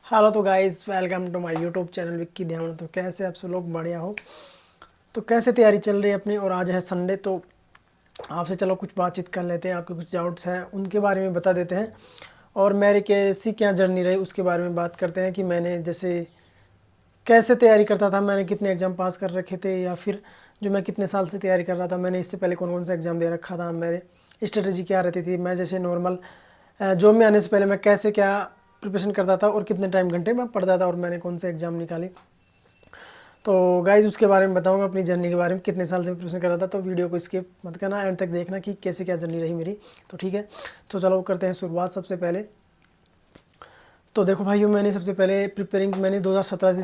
Hello तो guys, welcome to my YouTube channel Vicky Dhyan. तो कैसे आप सब लोग बढ़िया हो? तो कैसे तैयारी चल रही है अपनी? और आज है संडे, तो आपसे चलो कुछ बातचीत कर लेते हैं। आपके कुछ डाउट्स हैं उनके बारे में बता देते हैं, और मेरी कैसी क्या जर्नी रही उसके बारे में बात करते हैं कि मैंने जैसे कैसे तैयारी करता था, मैंने कितने एग्ज़ाम पास कर रखे थे, या फिर जो मैं कितने साल से तैयारी कर रहा था, मैंने इससे पहले कौन कौन सा एग्ज़ाम दे रखा था, मेरे स्ट्रेटजी क्या रहती थी, मैं जैसे नॉर्मल जॉब में आने से पहले मैं कैसे क्या प्रिपरेशन करता था और कितने टाइम घंटे में पढ़ता था, और मैंने कौन से एग्ज़ाम निकाले। तो गाइज उसके बारे में बताऊंगा, अपनी जर्नी के बारे में, कितने साल से प्रिपरेशन कर रहा था। तो वीडियो को स्किप मत करना, एंड तक देखना कि कैसे क्या जर्नी रही मेरी। तो ठीक है, तो चलो करते हैं शुरुआत। सबसे पहले तो देखो भाइयों, मैंने सबसे पहले प्रिपेयरिंग मैंने 2017 से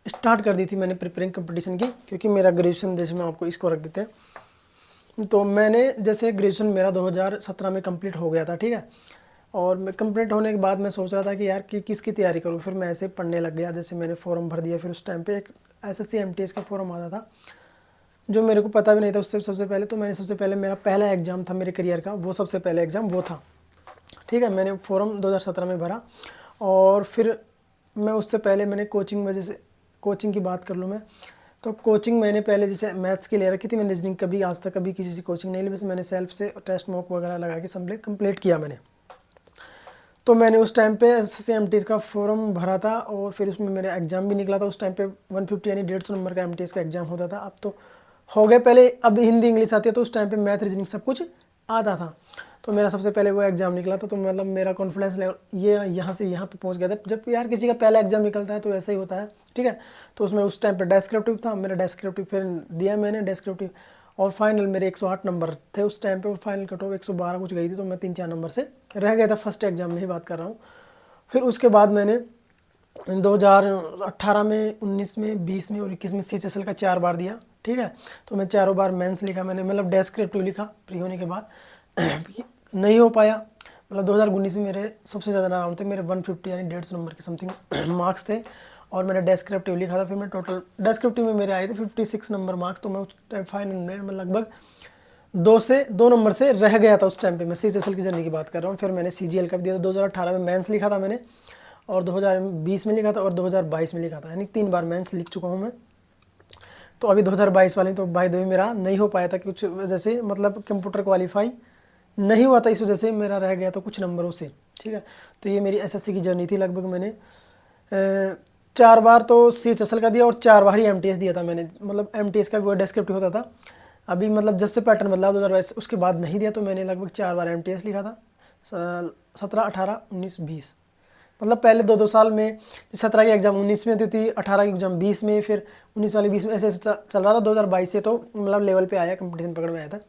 स्टार्ट कर दी थी मैंने प्रिपेयरिंग कंपटीशन की, क्योंकि मेरा ग्रेजुएशन जैसे में आपको इसको रख देते हैं। तो मैंने जैसे ग्रेजुएशन मेरा 2017 में कंप्लीट हो गया था, ठीक है। और मैं कंप्लीट होने के बाद मैं सोच रहा था कि यार कि किसकी तैयारी करूँ। फिर मैं ऐसे पढ़ने लग गया, जैसे मैंने फॉर्म भर दिया। फिर उस टाइम पे एक SSC MTS का फॉर्म आता था, जो मेरे को पता भी नहीं था उससे सबसे पहले। तो मैंने सबसे पहले, मेरा पहला एग्ज़ाम था मेरे करियर का, वो सबसे पहले एग्ज़ाम वो था, ठीक है। मैंने फॉर्म 2017 में भरा, और फिर मैं उससे पहले मैंने कोचिंग में, जैसे कोचिंग की बात कर लूँ मैं, तो कोचिंग मैंने पहले जैसे मैथ्स की ले रखी थी। मैंने रीजनिंग कभी आज तक कभी किसी से कोचिंग नहीं ली, बस मैंने सेल्फ से टेस्ट मॉक वगैरह लगा के कंप्लीट किया मैंने। तो मैंने उस टाइम पे SSC MTS का फॉर्म भरा था, और फिर उसमें मेरा एग्ज़ाम भी निकला था। उस टाइम पे 150 यानी 150 नंबर का MTS का एग्ज़ाम होता था। अब तो हो गए पहले, अब हिंदी इंग्लिश आती है, तो उस टाइम पे मैथ रीजनिंग सब कुछ आता था। तो मेरा सबसे पहले वो एग्ज़ाम निकला था। तो मतलब मेरा कॉन्फिडेंस लेवल ये यहाँ से यहाँ पे पहुँच गया था। जब यार किसी का पहला एग्ज़ाम निकलता है तो ऐसा ही होता है, ठीक है। तो उसमें उस टाइम पे डेस्क्रिप्टिव था, मेरा डेस्क्रिप्टिव फिर दिया मैंने डेस्क्रिप्टिव, और फाइनल मेरे 108 नंबर थे उस टाइम पे, और फाइनल कट ऑफ 112 कुछ गई थी। तो मैं 3-4 नंबर से रह गया था फर्स्ट एग्ज़ाम में ही बात कर रहा हूँ। फिर उसके बाद मैंने 2018 में, 19 में, 20 में और 21 में CHSL का 4 बार दिया, ठीक है। तो मैं चारों बार मेंस लिखा मैंने, मतलब डेस्क्रिप्टिव लिखा फ्री होने के बाद। नहीं हो पाया, मतलब 2019 में मेरे सबसे ज़्यादा राउंड थे, मेरे 150 यानी 150 नंबर के समथिंग मार्क्स थे, और मैंने डेस्क्रिप्टिव लिखा था। फिर मैं टोटल डेस्क्रिप्टिव में मेरे आए थे 56 नंबर मार्क्स। तो मैं उस टाइम फाइनल में मैं लगभग 2 नंबर से रह गया था उस टाइम पे। मैं CHSL की जर्नी की बात कर रहा हूँ। फिर मैंने CGL का भी दिया था। 2018 में मेंस लिखा था मैंने, और 2020 में लिखा था, और 2022 में लिखा था, यानी 3 बार मेंस लिख चुका हूँ मैं। तो अभी 2022 वाले, तो बाय द वे मेरा नहीं हो पाया था कुछ वजह से, मतलब कंप्यूटर क्वालिफाई नहीं हुआ था, इस वजह से मेरा रह गया था कुछ नंबरों से, ठीक है। तो ये मेरी SSC की जर्नी थी। लगभग मैंने 4 बार तो CHSL का दिया, और 4 बार ही MTS दिया था मैंने। मतलब MTS का भी वो डेस्क्रिप्टिव होता था। अभी मतलब जब से पैटर्न बदला 2022, उसके बाद नहीं दिया। तो मैंने लगभग 4 बार MTS लिखा था, 17, 18, 19, 20। मतलब पहले 2-2 साल में 17 की एग्ज़ाम 19 में होती थी, 18 की एग्ज़ाम 20 में, फिर 19 वाली 20 में, ऐसे ऐसे चल रहा था। 2022 से तो मतलब लेवल पे आया, कंपटीशन पकड़ में आया था।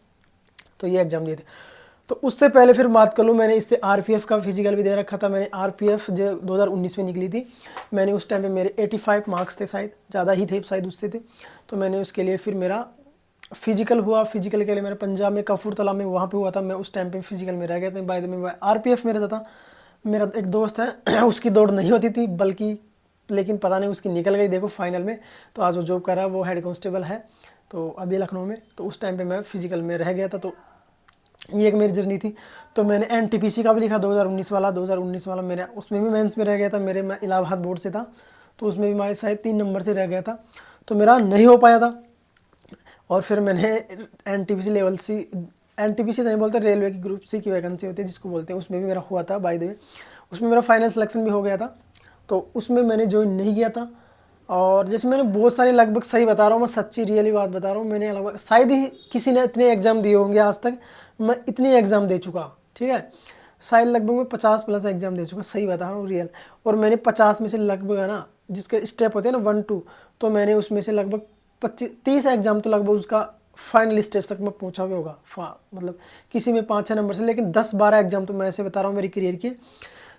तो ये एग्ज़ाम दिए थे। तो उससे पहले फिर बात कर लूँ, मैंने इससे RPF का फिजिकल भी दे रखा था मैंने। RPF जो 2019 में निकली थी, मैंने उस टाइम पे मेरे 85 मार्क्स थे, शायद ज़्यादा ही थे, शायद उससे थे। तो मैंने उसके लिए फिर मेरा फिजिकल हुआ। फिजिकल के लिए मैंने पंजाब में कपूरथला में वहाँ पे हुआ था। मैं उस टाइम पे फिजिकल में रह गया था। बाय द वे RPF मेरा था, मेरा एक दोस्त है उसकी दौड़ नहीं होती थी, बल्कि लेकिन पता नहीं उसकी निकल गई देखो फाइनल में। तो आज वो जॉब कर रहा है, वो हेड कांस्टेबल है, तो अभी लखनऊ में। तो उस टाइम पे मैं फिजिकल में रह गया था। तो ये एक मेरी जर्नी थी। तो मैंने NTPC का भी लिखा 2019 वाला मेरा, उसमें भी मेंस में रह गया था मेरे। मैं इलाहाबाद बोर्ड से था, तो उसमें भी मैं शायद 3 नंबर से रह गया था। तो मेरा नहीं हो पाया था। और फिर मैंने NTPC लेवल C, NTPC तो नहीं बोलते, रेलवे की ग्रुप C की वैकेंसी होती है जिसको बोलते हैं, उसमें भी मेरा हुआ था बाय द वे। उसमें मेरा फाइनल सिलेक्शन भी हो गया था। तो उसमें मैंने ज्वाइन नहीं किया था। और जैसे मैंने बहुत सारे, लगभग सही बता रहा हूँ मैं, सच्ची रियली बात बता रहा हूँ, मैंने लगभग शायद ही किसी ने इतने एग्ज़ाम दिए होंगे आज तक, मैं इतने एग्ज़ाम दे चुका, ठीक है। शायद लगभग मैं 50+ एग्ज़ाम दे चुका, सही बता रहा हूँ रियल। और मैंने 50 में से लगभग, है ना, जिसके स्टेप होते हैं ना 1-2, तो मैंने उसमें से लगभग 25-30 एग्ज़ाम तो लगभग उसका फाइनल स्टेज तक मैं पहुंचा भी होगा। मतलब किसी में 5-6 नंबर से, लेकिन 10-12 एग्ज़ाम तो मैं ऐसे बता रहा हूँ मेरी करियर के,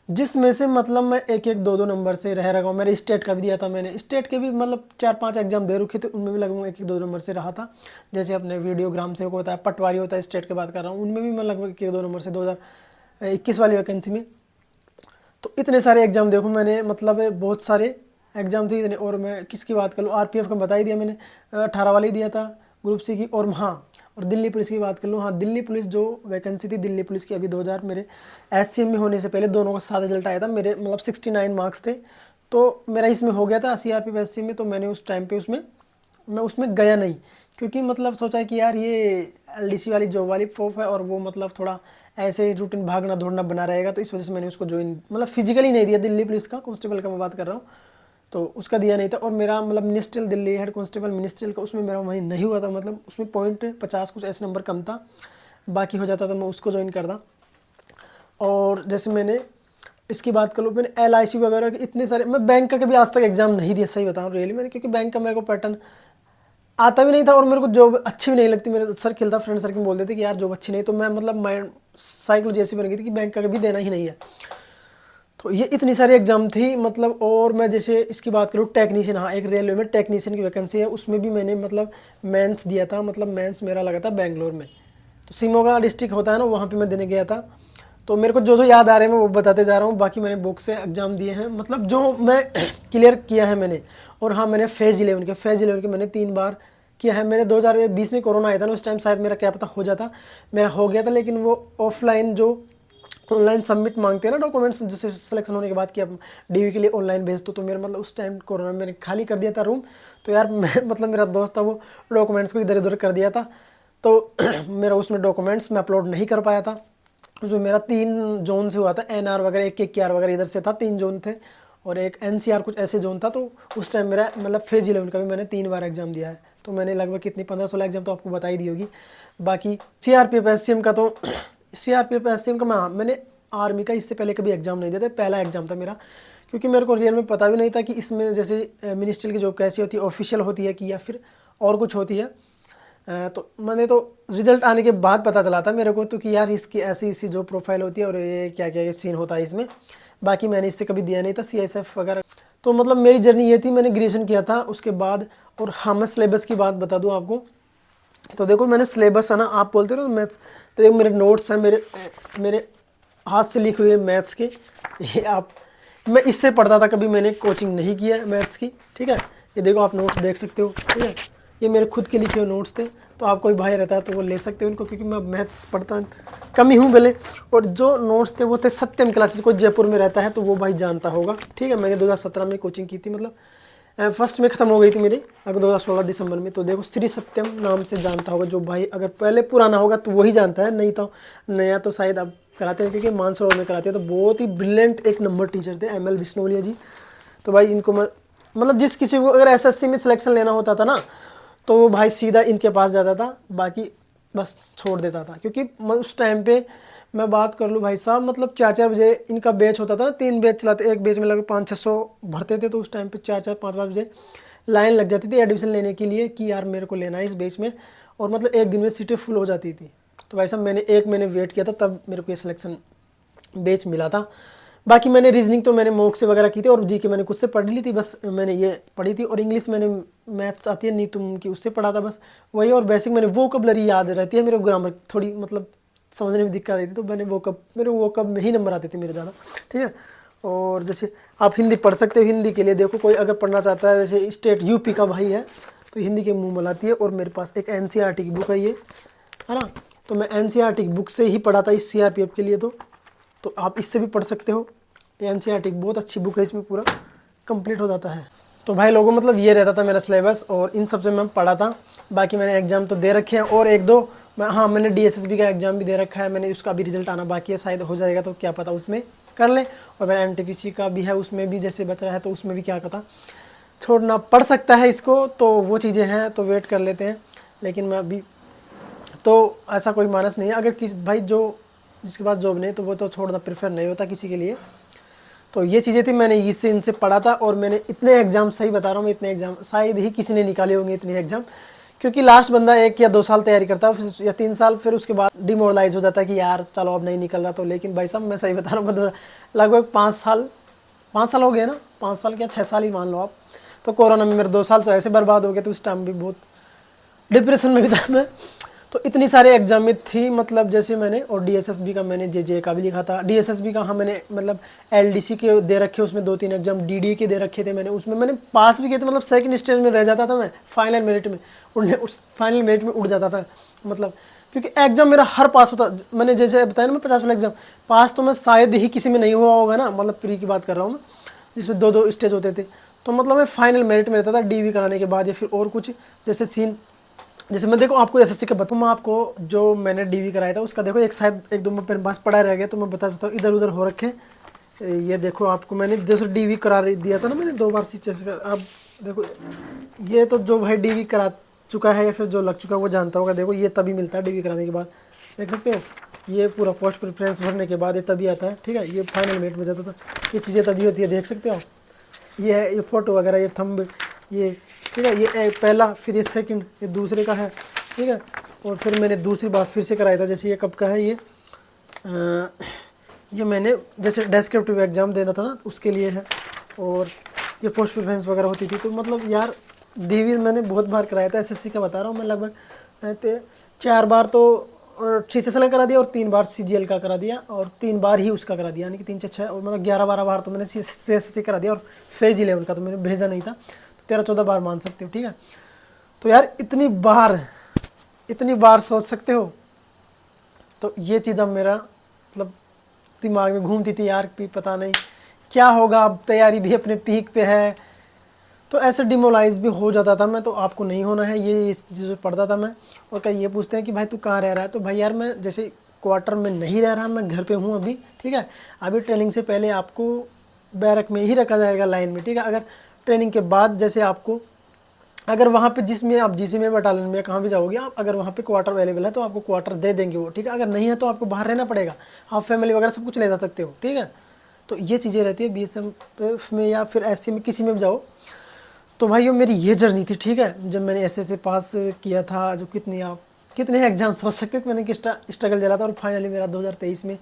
जिसमें से मतलब मैं 1-1, 2-2 नंबर से रह रहा हूँ। मैंने स्टेट का भी दिया था, मैंने स्टेट के भी मतलब 4-5 एग्ज़ाम दे रखे थे, उनमें भी लगभग 1-1, 2 नंबर से रहा था। जैसे अपने वीडियोग्राम से होता है, पटवारी होता है, स्टेट की बात कर रहा हूँ, उनमें भी मैं लगभग 1-2 नंबर से 2021 वाली वैकेंसी में। तो इतने सारे एग्ज़ाम देखो मैंने, मतलब बहुत सारे एग्ज़ाम थे इतने। और मैं किसकी बात करूँ, RPF का बता ही दिया मैंने, 18 वाली दिया था ग्रुप C की। और हाँ, और दिल्ली पुलिस की बात कर लूँ, हाँ दिल्ली पुलिस जो वैकेंसी थी दिल्ली पुलिस की अभी 2000 मेरे SCM में होने से पहले दोनों का साथ रिजल्ट आया था, मेरे मतलब 69 मार्क्स थे, तो मेरा इसमें हो गया था CRPF SC में। तो मैंने उस टाइम पे मैं उसमें गया नहीं, क्योंकि मतलब सोचा कि यार ये LDC वाली जॉब वाली फोप है और वो मतलब थोड़ा ऐसे ही रूटीन भागना दौड़ना बना रहेगा, तो इस वजह से मैंने उसको ज्वाइन मतलब फिजिकली नहीं दिया। दिल्ली पुलिस का कांस्टेबल का मैं बात कर रहा हूँ, तो उसका दिया नहीं था। और मेरा मतलब ministerial Delhi head constable ministerial का उसमें मेरा वहीं नहीं हुआ था, मतलब उसमें .50 कुछ ऐसे नंबर कम था, बाकी हो जाता था मैं उसको ज्वाइन करता। और जैसे मैंने इसकी बात कर लूँ, मैंने LIC वगैरह के इतने सारे, मैं बैंक का कभी आज तक एग्जाम नहीं दिया, सही बताऊँ रियली मैंने, क्योंकि बैंक का मेरे को पैटर्न आता भी नहीं था और मेरे को जॉब अच्छी भी नहीं लगती। मेरे सर्किल था, फ्रेंड सर्किल बोलते थे कि यार जॉब अच्छी नहीं, तो मैं मतलब माइंड साइकोलॉजी ऐसी बन गई थी कि बैंक का कभी देना ही नहीं है। तो ये इतनी सारी एग्जाम थी मतलब। और मैं जैसे इसकी बात करूँ टेक्नीशियन, हाँ एक रेलवे में टेक्नीशियन की वैकेंसी है, उसमें भी मैंने मतलब मेंस दिया था, मतलब मेंस मेरा लगा था बेंगलोर में, तो शिमोगा डिस्ट्रिक्ट होता है ना, वहाँ पे मैं देने गया था। तो मेरे को जो जो याद आ रहे हैं मैं वो बताते जा रहा हूँ, बाकी मैंने बुक से एग्ज़ाम दिए हैं, मतलब जो मैं क्लियर किया है मैंने। और हाँ मैंने फेज़ 11 के मैंने 3 बार किया है। मैंने 2020 में कोरोना आया था ना, उस टाइम शायद मेरा क्या पता हो जाता, मेरा हो गया था, लेकिन वो ऑफलाइन जो ऑनलाइन सबमिट मांगते हैं ना डॉक्यूमेंट्स, जैसे सिलेक्शन होने के बाद कि आप DV के लिए ऑनलाइन भेज दो, तो मेरा मतलब उस टाइम कोरोना में मैंने खाली कर दिया था रूम। तो यार मैं मतलब मेरा दोस्त था, वो डॉक्यूमेंट्स को इधर उधर कर दिया था, तो मेरा उसमें डॉक्यूमेंट्स मैं अपलोड नहीं कर पाया था। जो मेरा 3 जोन से हुआ था, NR वगैरह, एक KR वगैरह इधर से था, 3 जोन थे, और एक NCR कुछ ऐसे जोन था। तो उस टाइम मेरा मतलब फेज़ 11 का भी मैंने 3 बार एग्जाम दिया है, तो मैंने लगभग कितनी 15-16 एग्जाम तो आपको बता ही दी होगी। बाकी CRPF SCM का, तो CRPF SCM का मैंने आर्मी का इससे पहले कभी एग्जाम नहीं दिया था, पहला एग्जाम था मेरा, क्योंकि मेरे को रियल में पता भी नहीं था कि इसमें जैसे मिनिस्ट्रियल की जॉब कैसी होती है, ऑफिशियल होती है कि या फिर और कुछ होती है। तो मैंने तो रिजल्ट आने के बाद पता चला था मेरे को तो कि यार इसकी ऐसी जो प्रोफाइल होती है और ये क्या क्या सीन होता है इसमें। बाकी मैंने इससे कभी दिया नहीं था CSF वगैरह। तो मतलब मेरी जर्नी ये थी, मैंने ग्रेजुएशन किया था उसके बाद। और हाँ मैं सिलेबस की बात बता दूँ आपको, तो देखो मैंने सिलेबस है ना, आप बोलते हो मैथ्स, तो देखो मेरे नोट्स हैं, मेरे हाथ से लिखे हुए मैथ्स के, ये आप, मैं इससे पढ़ता था, कभी मैंने कोचिंग नहीं किया है मैथ्स की, ठीक है। ये देखो आप नोट्स देख सकते हो, ठीक है, ये मेरे खुद के लिखे हुए नोट्स थे। तो आप कोई भाई रहता है तो वो ले सकते हो उनको, क्योंकि मैं मैथ्स पढ़ता कम ही हूँ भले। और जो नोट्स थे वो थे सत्यम क्लासेस, कोई जयपुर में रहता है तो वो भाई जानता होगा, ठीक है। मैंने 2017 में कोचिंग की थी, मतलब फर्स्ट में ख़त्म हो गई थी मेरी, अगर 2016 दिसंबर में। तो देखो श्री सत्यम नाम से जानता होगा जो भाई, अगर पहले पुराना होगा तो वही जानता है, नहीं तो नया तो शायद अब कराते हैं, क्योंकि मानसरोवर में कराते हैं। तो बहुत ही ब्रिलियंट एक नंबर टीचर थे ML बिश्नोलिया जी। तो भाई इनको मैं मतलब जिस किसी को अगर SSC में सिलेक्शन लेना होता था ना, तो वो भाई सीधा इनके पास जाता था, बाकी बस छोड़ देता था। क्योंकि उस टाइम पे मैं बात कर लूँ भाई साहब, मतलब 4-4 बजे इनका बैच होता था, 3 बैच चलाते, एक बैच में लगभग 500-600 भरते थे। तो उस टाइम पे 4-4, 5-5 बजे लाइन लग जाती थी एडमिशन लेने के लिए कि यार मेरे को लेना है इस बैच में, और मतलब एक दिन में सीटें फुल हो जाती थी। तो भाई साहब मैंने 1 महीने वेट किया था, तब मेरे को ये सिलेक्शन बैच मिला था। बाकी मैंने रीजनिंग तो मैंने मॉक से वगैरह की थी, और GK मैंने खुद से पढ़ ली थी, बस मैंने ये पढ़ी थी। और इंग्लिश मैंने मैथ्स आती है नहीं तुम की, उससे पढ़ा था बस वही। और बेसिक मैंने वोकैबुलरी याद रहती है, मेरे को ग्रामर थोड़ी मतलब समझने में दिक्कत आई थी, तो मैंने मेरे वोकैब में ही नंबर आते थे मेरे ज़्यादा, ठीक है। और जैसे आप हिंदी पढ़ सकते हो, हिंदी के लिए देखो कोई अगर पढ़ना चाहता है, जैसे स्टेट UP का भाई है तो हिंदी के मुँह मलाती है। और मेरे पास एक NCERT की बुक है ये, है ना, तो मैं NCERT की बुक से ही पढ़ा था इस CRPF के लिए। तो आप इससे भी पढ़ सकते हो, NCERT बहुत अच्छी बुक है, इसमें पूरा कंप्लीट हो जाता है। तो भाई लोगों मतलब ये रहता था मेरा सिलेबस, और इन सब से मैं पढ़ा था। बाकी मैंने एग्ज़ाम तो दे रखे हैं, और 1-2 मैंने DSSB का एग्ज़ाम भी दे रखा है, मैंने उसका भी रिजल्ट आना बाकी है, शायद हो जाएगा तो क्या पता उसमें कर ले। और मेरा NTPC का भी है, उसमें भी जैसे बच रहा है, तो उसमें भी क्या पता छोड़ना पड़ सकता है इसको। तो वो चीज़ें हैं, तो वेट कर लेते हैं। लेकिन मैं अभी तो ऐसा कोई मानस नहीं है, अगर किस भाई जिसके पास जॉब नहीं तो वो तो छोड़ना प्रेफर नहीं होता किसी के लिए। तो ये चीज़ें थी, मैंने इससे इनसे पढ़ा था। और मैंने इतने एग्ज़ाम, सही बता रहा हूँ मैं, इतने एग्ज़ाम शायद ही किसी ने निकाले होंगे इतने एग्ज़ाम, क्योंकि लास्ट बंदा 1 या 2 साल तैयारी करता है, फिर या 3 साल, फिर उसके बाद डिमोरलाइज हो जाता है कि यार चलो अब नहीं निकल रहा। तो लेकिन भाई साहब मैं सही बता रहा हूँ, लगभग 5 साल हो गए ना, 5 साल क्या 6 साल ही मान लो आप। तो कोरोना में मेरे 2 साल तो ऐसे बर्बाद हो गए, तो उस टाइम भी बहुत डिप्रेशन में भी था मैं। तो इतनी सारे एग्जाम में थी, मतलब जैसे मैंने, और डीएसएसबी का मैंने जे का भी लिखा था। डीएसएसबी का हाँ मैंने मतलब एलडीसी के दे रखे, उसमें 2-3 एग्जाम डीडी के दे रखे थे मैंने, उसमें मैंने पास भी किए थे, मतलब सेकंड स्टेज में रह जाता था मैं, फाइनल मेरिट में फाइनल मेरिट में उड़ जाता था, मतलब क्योंकि एग्जाम मेरा हर पास होता। मैंने जैसे बताया ना, मैं 50 वाला एग्जाम पास तो मैं शायद ही किसी में नहीं हुआ होगा ना, मतलब प्री की बात कर रहा हूँ मैं, जिसमें 2-2 स्टेज होते थे। तो मतलब मैं फाइनल मेरिट में रहता था डीवी कराने के बाद, या फिर और कुछ जैसे सीन, जैसे मैं देखो आपको एसएससी का बताऊँ, मैं आपको जो मैंने डीवी कराया था उसका देखो एक शायद 1-2 मेरे पास पड़ा रह गया, तो मैं बता सकता हूँ, इधर उधर हो रखे। ये देखो आपको मैंने जैसे डीवी करा दिया था ना मैंने 2 बार सी का, आप देखो ये तो जो भाई डीवी करा चुका है या फिर जो लग चुका है वो जानता होगा। देखो ये तभी मिलता है डीवी कराने के बाद, देख सकते हो, ये पूरा पोस्ट प्रेफरेंस भरने के बाद ये तभी आता है, ठीक है। ये फाइनल मेरिट में जाता था, ये चीज़ें तभी होती है, देख सकते हो। ये है, ये फ़ोटो वगैरह, ये थंब, ये ठीक है, ये पहला, फिर ये सेकंड, ये दूसरे का है, ठीक है। और फिर मैंने दूसरी बार फिर से कराया था, जैसे ये कब का है, ये मैंने जैसे डेस्क्रिप्टिव एग्ज़ाम देना था ना उसके लिए है। और ये पोस्ट प्रेफरेंस वगैरह होती थी। तो मतलब यार डीवी मैंने बहुत बार कराया था, एसएससी का बता रहा हूँ मैं, लगभग 4 बार तो CHSL का करा दिया, और 3 बार CGL का करा दिया, और 3 बार ही उसका करा दिया, यानी कि 3-6 और मतलब 11-12 बार तो मैंने CSSC करा दिया, और फेज 11 का तो मैंने भेजा नहीं था, तो 13-14 बार मान सकते हो, ठीक है। तो यार इतनी बार सोच सकते हो। तो ये चीज़ अब मेरा मतलब दिमाग में घूमती थी यार, भी पता नहीं क्या होगा, अब तैयारी भी अपने पीक पे है, तो ऐसे डिमोलाइज भी हो जाता था मैं। तो आपको नहीं होना है, ये इस चीज़ पढ़ता था मैं। और कई ये पूछते हैं कि भाई तू कहाँ रह रहा है, तो भाई यार मैं जैसे क्वार्टर में नहीं रह रहा, मैं घर पे हूँ अभी, ठीक है। अभी ट्रेनिंग से पहले आपको बैरक में ही रखा जाएगा, लाइन में, ठीक है। अगर ट्रेनिंग के बाद जैसे आपको, अगर वहाँ पे जिसमें आप जीसी में बटालियन में कहाँ भी जाओगे आप, अगर वहाँ पे क्वार्टर अवेलेबल है तो आपको क्वार्टर दे देंगे वो, ठीक है। अगर नहीं है तो आपको बाहर रहना पड़ेगा, आप फैमिली वगैरह सब कुछ ले जा सकते हो, ठीक है। तो ये चीज़ें रहती है बीएसएफ में या फिर एससी में, किसी में भी जाओ। तो भाई ये मेरी ये जर्नी थी, ठीक है। जब मैंने एसएससी पास किया था, जो कितने एग्जाम सोच सकते हो कि मैंने किस स्ट्रगल झेला था। और फाइनली मेरा 2023 में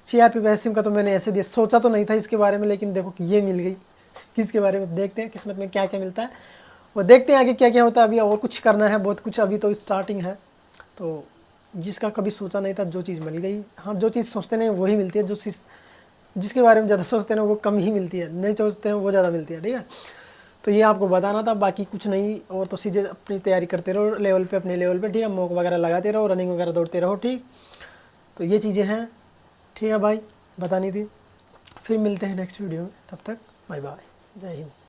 CRP वैसिम का तो मैंने ऐसे दिया, सोचा तो नहीं था इसके बारे में, लेकिन देखो कि ये मिल गई। किसके बारे में देखते हैं किस्मत में क्या क्या मिलता है, वो देखते हैं आगे क्या क्या होता है। अभी और कुछ करना है, बहुत कुछ, अभी तो स्टार्टिंग है। तो जिसका कभी सोचा नहीं था, जो चीज़ मिल गई। हाँ, जो चीज़ सोचते नहीं वही मिलती है, जो चीज़ जिसके बारे में ज़्यादा सोचते हैं वो कम ही मिलती है, नहीं सोचते हैं वो ज़्यादा मिलती है, ठीक है। तो ये आपको बताना था, बाकी कुछ नहीं। और तो चीज़ें अपनी तैयारी करते रहो लेवल पे, अपने लेवल पे, ठीक है। मॉक वगैरह लगाते रहो, रनिंग वगैरह दौड़ते रहो, ठीक। तो ये चीज़ें हैं, ठीक है भाई, बतानी थी। फिर मिलते हैं नेक्स्ट वीडियो में, तब तक बाय बाय, जय हिंद।